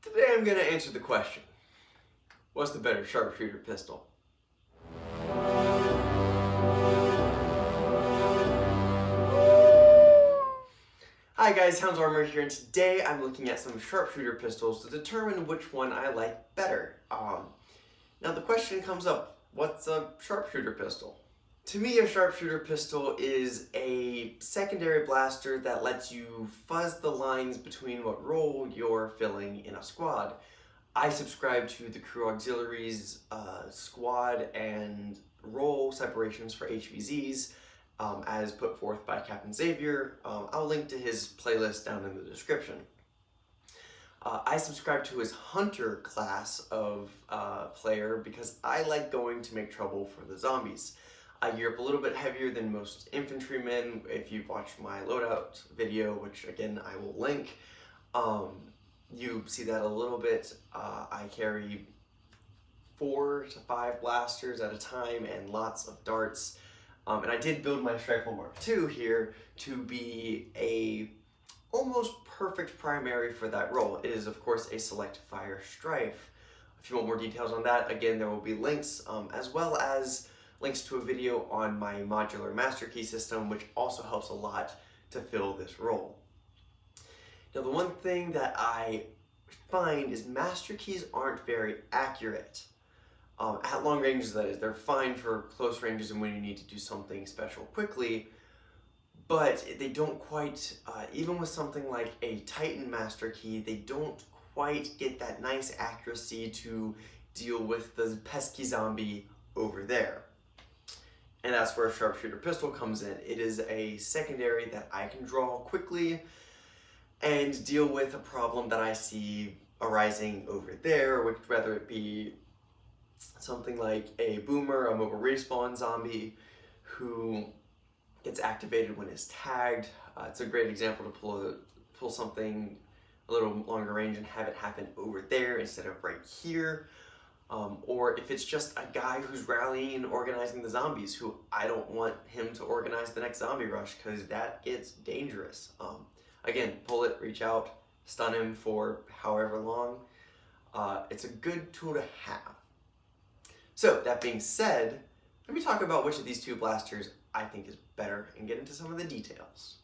Today I'm going to answer the question, what's the better sharpshooter pistol? Hi guys, Hounds Armor here, and today I'm looking at some sharpshooter pistols to determine which one I like better. Now the question comes up, what's a sharpshooter pistol? To me, a sharpshooter pistol is a secondary blaster that lets you fuzz the lines between what role you're filling in a squad. I subscribe to the Crew Auxiliaries squad and role separations for HVZs as put forth by Captain Xavier. I'll link to his playlist down in the description. I subscribe to his Hunter class of player because I like going to make trouble for the zombies. I gear up a little bit heavier than most infantrymen. If you've watched my loadout video, which again I will link, you see that a little bit. I carry 4 to 5 blasters at a time and lots of darts. And I did build my Rifle Mark II here to be a almost perfect primary for that role. It is of course a select fire Strife. If you want more details on that, again there will be links, as well as links to a video on my modular master key system, which also helps a lot to fill this role. Now the one thing that I find is master keys aren't very accurate. At long ranges, that is. They're fine for close ranges and when you need to do something special quickly, but they don't quite, even with something like a Titan master key, they don't quite get that nice accuracy to deal with the pesky zombie over there. And that's where a sharpshooter pistol comes in. It is a secondary that I can draw quickly and deal with a problem that I see arising over there, which whether it be something like a boomer, a mobile respawn zombie who gets activated when it's tagged. It's a great example to pull something a little longer range and have it happen over there instead of right here. Or if it's just a guy who's rallying and organizing the zombies, who I don't want him to organize the next zombie rush because that gets dangerous. Again, pull it, reach out, stun him for however long. It's a good tool to have. So that being said, let me talk about which of these two blasters I think is better and get into some of the details.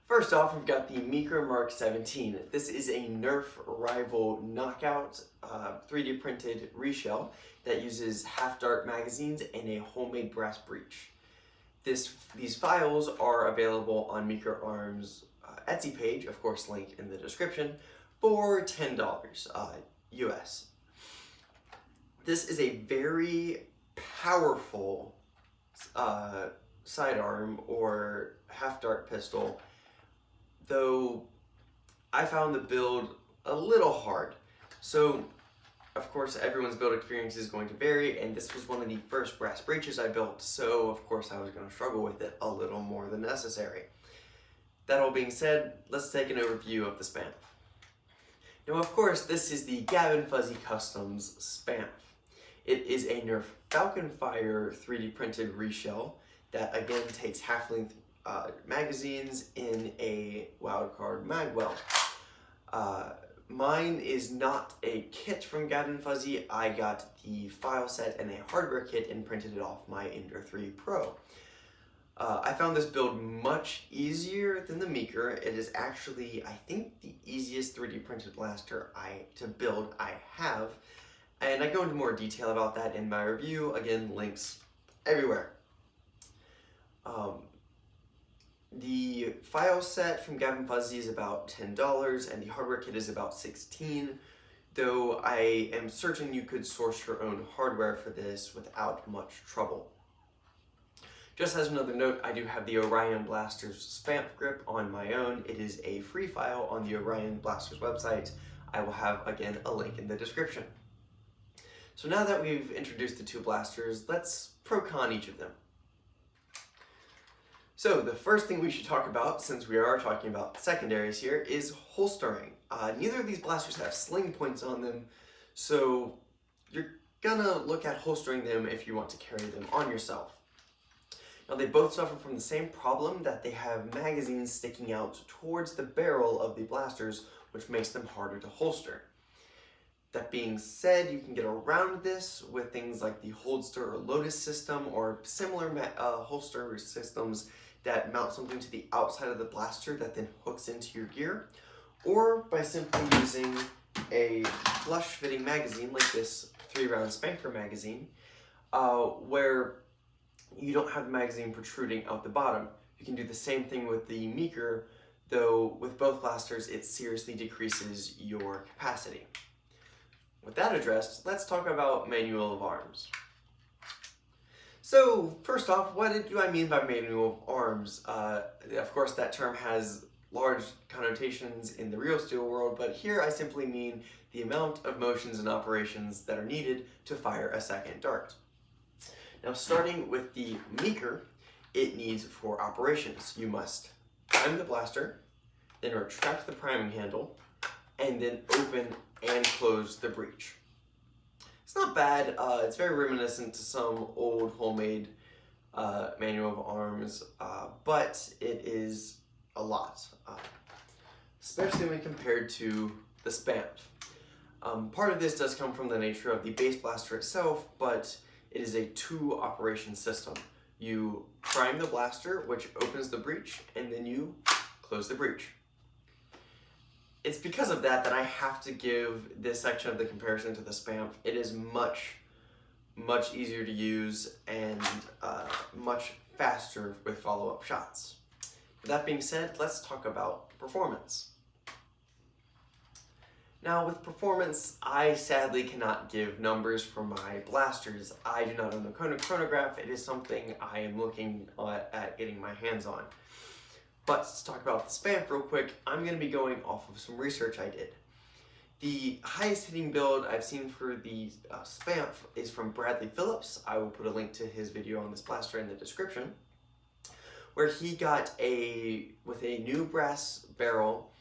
First off, we've got the Meaker Mk 17. This is a Nerf rival knockout 3D printed reshell that uses half-dart magazines and a homemade brass breech. These files are available on Meaker Arms' Etsy page, of course link in the description, for $10 US. This is a very powerful sidearm or half-dart pistol, though I found the build a little hard. So, of course, everyone's build experience is going to vary, and this was one of the first brass breeches I built, so of course I was going to struggle with it a little more than necessary. That all being said, let's take an overview of the SPAMF. Now, of course, this is the Gavin Fuzzy Customs SPAMF. It is a Nerf Falcon Fire 3D printed reshell that again takes half-length magazines in a wildcard magwell. Mine is not a kit from Gavin Fuzzy. I got the file set and a hardware kit and printed it off my Ender 3 Pro. I found this build much easier than the Meaker. It is actually, I think, the easiest 3D printed blaster to build I have. And I go into more detail about that in my review. Again, links everywhere. The file set from Gavin Fuzzy is about $10 and the hardware kit is about $16, though I am certain you could source your own hardware for this without much trouble. Just as another note, I do have the Orion Blasters SPAMF grip on my own. It is a free file on the Orion Blasters website. I will have, again, a link in the description. So now that we've introduced the two blasters, let's pro-con each of them. So the first thing we should talk about, since we are talking about secondaries here, is holstering. Neither of these blasters have sling points on them, so you're gonna look at holstering them if you want to carry them on yourself. Now they both suffer from the same problem, that they have magazines sticking out towards the barrel of the blasters which makes them harder to holster. That being said, you can get around this with things like the Holster or Lotus system or similar holster systems that mount something to the outside of the blaster that then hooks into your gear, or by simply using a flush-fitting magazine like this 3-round SPAMF magazine, where you don't have the magazine protruding out the bottom. You can do the same thing with the Meaker, though with both blasters it seriously decreases your capacity. With that addressed, let's talk about manual of arms. So first off, what do I mean by manual of arms? Of course that term has large connotations in the real steel world, but here I simply mean the amount of motions and operations that are needed to fire a second dart. Now starting with the Meaker, it needs 4 operations. You must prime the blaster, then retract the priming handle, and then open and close the breech. It's not bad. It's very reminiscent to some old homemade manual of arms, but it is a lot, especially when compared to the SPAMF. Part of this does come from the nature of the base blaster itself, but it is a 2-operation system. You prime the blaster, which opens the breech, and then you close the breech. It's because of that that I have to give this section of the comparison to the SPAMF. It is much easier to use and much faster with follow-up shots. With that being said, let's talk about performance. Now with performance, I sadly cannot give numbers for my blasters. I do not own a chronograph. It is something I am looking at getting my hands on. But to talk about the SPAMF real quick, I'm going to be going off of some research I did. The highest hitting build I've seen for the SPAMF is from Bradley Phillips. I will put a link to his video on this blaster in the description, where he got with a new brass barrel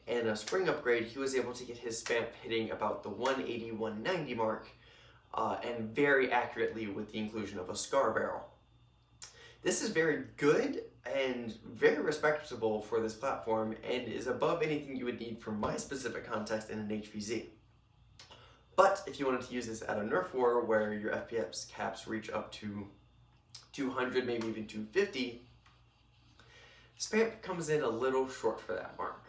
and a spring upgrade, he was able to get his SPAMF hitting about the 180, 190 mark, and very accurately with the inclusion of a scar barrel. This is very good and very respectable for this platform and is above anything you would need for my specific context in an HVZ. But if you wanted to use this at a Nerf war where your FPS caps reach up to 200, maybe even 250, SPAMF comes in a little short for that mark.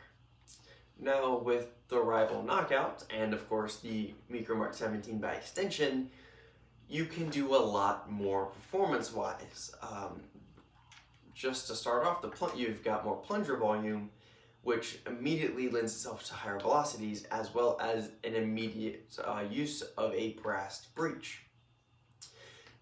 Now with the rival Knockout, and of course the Meaker Mk 17 by extension, you can do a lot more performance-wise. Just to start off, you've got more plunger volume, which immediately lends itself to higher velocities, as well as an immediate use of a brassed breech.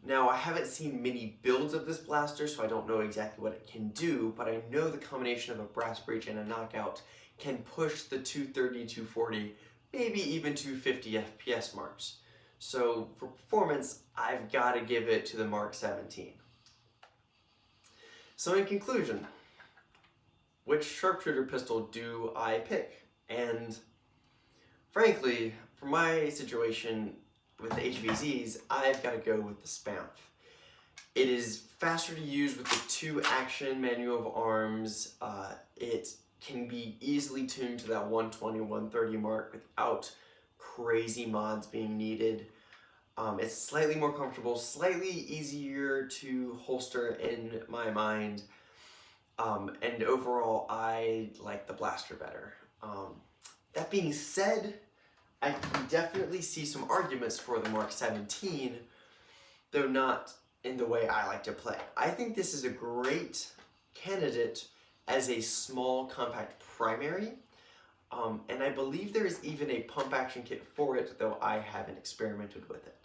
Now, I haven't seen many builds of this blaster, so I don't know exactly what it can do, but I know the combination of a brass breech and a Knockout can push the 230, 240, maybe even 250 FPS marks. So for performance, I've got to give it to the Mk 17. So in conclusion, which sharpshooter pistol do I pick? And frankly, for my situation with the HVZs, I've got to go with the SPAMF. It is faster to use with the 2-action manual of arms. It can be easily tuned to that 120, 130 mark without crazy mods being needed. It's slightly more comfortable, slightly easier to holster in my mind, and overall I like the blaster better. That being said, I can definitely see some arguments for the Mk 17, though not in the way I like to play. I think this is a great candidate as a small compact primary, and I believe there is even a pump action kit for it, though I haven't experimented with it.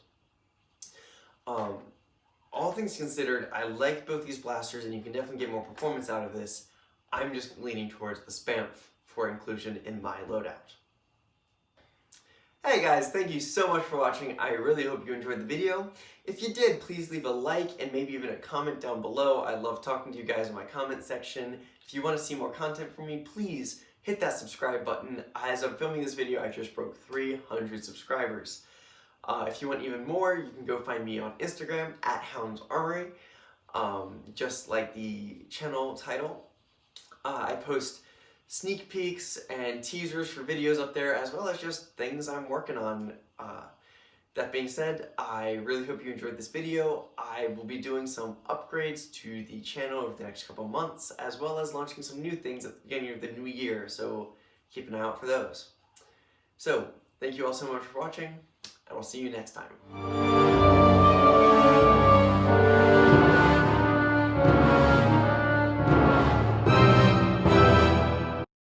All things considered, I like both these blasters and you can definitely get more performance out of this. I'm just leaning towards the SPAMF for inclusion in my loadout. Hey guys, thank you so much for watching. I really hope you enjoyed the video. If you did, please leave a like and maybe even a comment down below. I love talking to you guys in my comment section. If you want to see more content from me, please hit that subscribe button. As I'm filming this video, I just broke 300 subscribers. If you want even more, you can go find me on Instagram at Hounds Armory, just like the channel title. I post sneak peeks and teasers for videos up there, as well as just things I'm working on. That being said, I really hope you enjoyed this video. I will be doing some upgrades to the channel over the next couple months, as well as launching some new things at the beginning of the new year, so keep an eye out for those. So, thank you all so much for watching, and I'll see you next time.